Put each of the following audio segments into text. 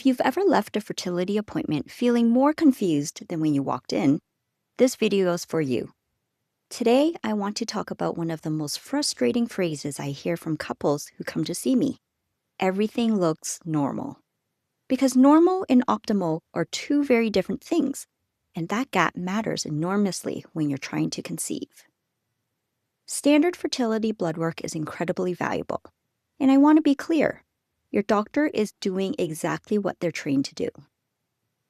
If you've ever left a fertility appointment feeling more confused than when you walked in, this video is for you. Today, I want to talk about one of the most frustrating phrases I hear from couples who come to see me. Everything looks normal. Because normal and optimal are two very different things, and that gap matters enormously when you're trying to conceive. Standard fertility blood work is incredibly valuable, and I want to be clear. Your doctor is doing exactly what they're trained to do.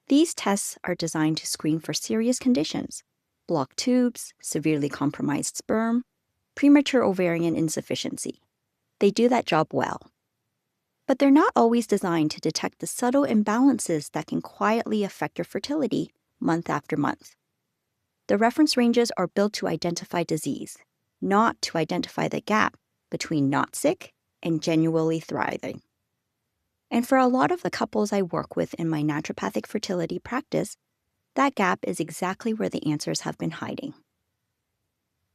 These tests are designed to screen for serious conditions: blocked tubes, severely compromised sperm, premature ovarian insufficiency. They do that job well. But they're not always designed to detect the subtle imbalances that can quietly affect your fertility month after month. The reference ranges are built to identify disease, not to identify the gap between not sick and genuinely thriving. And for a lot of the couples I work with in my naturopathic fertility practice, that gap is exactly where the answers have been hiding.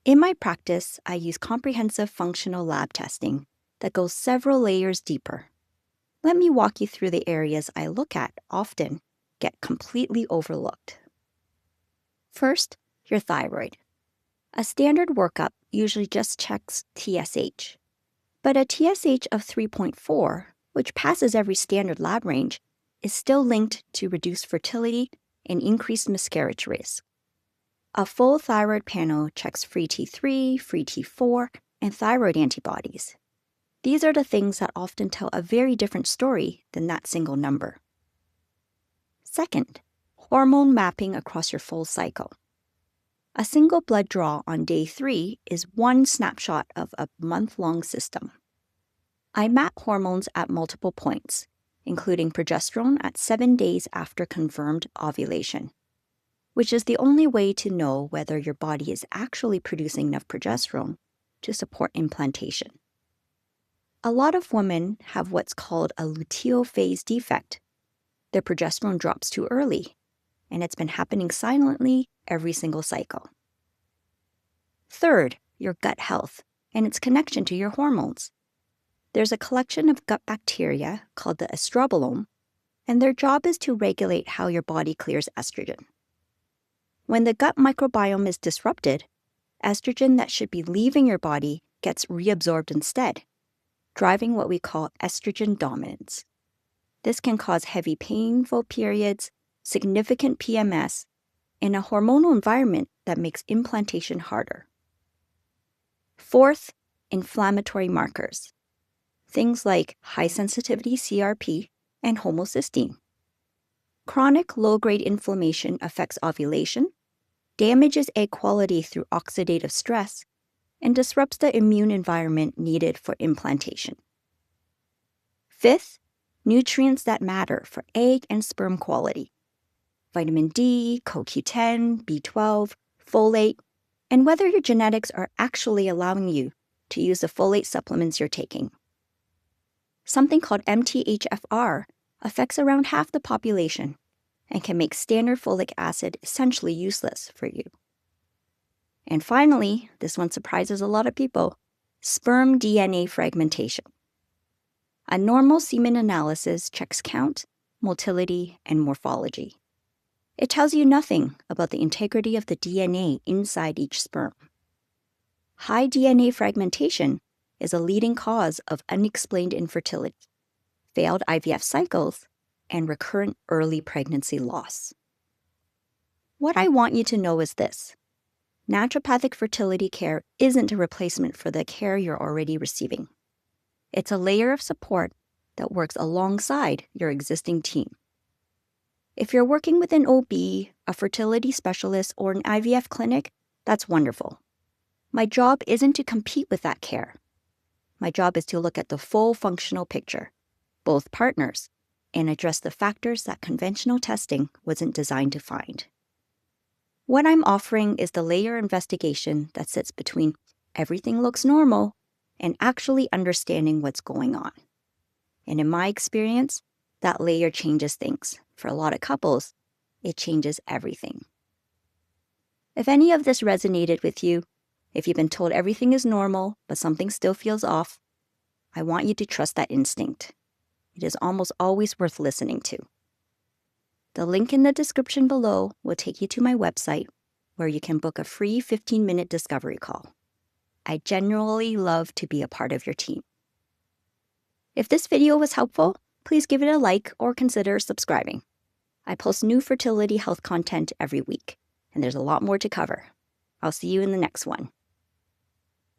In my practice, I use comprehensive functional lab testing that goes several layers deeper. Let me walk you through the areas I look at often get completely overlooked. First, your thyroid. A standard workup usually just checks TSH, but a TSH of 3.4, which passes every standard lab range, is still linked to reduced fertility and increased miscarriage risk. A full thyroid panel checks free T3, free T4, and thyroid antibodies. These are the things that often tell a very different story than that single number. Second, hormone mapping across your full cycle. A single blood draw on day 3 is one snapshot of a month-long system. I map hormones at multiple points, including progesterone at 7 days after confirmed ovulation, which is the only way to know whether your body is actually producing enough progesterone to support implantation. A lot of women have what's called a luteal phase defect. Their progesterone drops too early, and it's been happening silently every single cycle. Third, your gut health and its connection to your hormones. There's a collection of gut bacteria called the estrogen, and their job is to regulate how your body clears estrogen. When the gut microbiome is disrupted, estrogen that should be leaving your body gets reabsorbed instead, driving what we call estrogen dominance. This can cause heavy, painful periods, significant PMS, and a hormonal environment that makes implantation harder. Fourth, inflammatory markers. Things like high-sensitivity CRP and homocysteine. Chronic low-grade inflammation affects ovulation, damages egg quality through oxidative stress, and disrupts the immune environment needed for implantation. Fifth, nutrients that matter for egg and sperm quality. Vitamin D, CoQ10, B12, folate, and whether your genetics are actually allowing you to use the folate supplements you're taking. Something called MTHFR affects around half the population and can make standard folic acid essentially useless for you. And finally, this one surprises a lot of people: sperm DNA fragmentation. A normal semen analysis checks count, motility, and morphology. It tells you nothing about the integrity of the DNA inside each sperm. High DNA fragmentation is a leading cause of unexplained infertility, failed IVF cycles, and recurrent early pregnancy loss. What I want you to know is this: naturopathic fertility care isn't a replacement for the care you're already receiving. It's a layer of support that works alongside your existing team. If you're working with an OB, a fertility specialist, or an IVF clinic, that's wonderful. My job isn't to compete with that care. My job is to look at the full functional picture, both partners, and address the factors that conventional testing wasn't designed to find. What I'm offering is the layer investigation that sits between everything looks normal and actually understanding what's going on. And in my experience, that layer changes things. For a lot of couples, it changes everything. If any of this resonated with you, if you've been told everything is normal, but something still feels off, I want you to trust that instinct. It is almost always worth listening to. The link in the description below will take you to my website where you can book a free 15-minute discovery call. I genuinely love to be a part of your team. If this video was helpful, please give it a like or consider subscribing. I post new fertility health content every week, and there's a lot more to cover. I'll see you in the next one.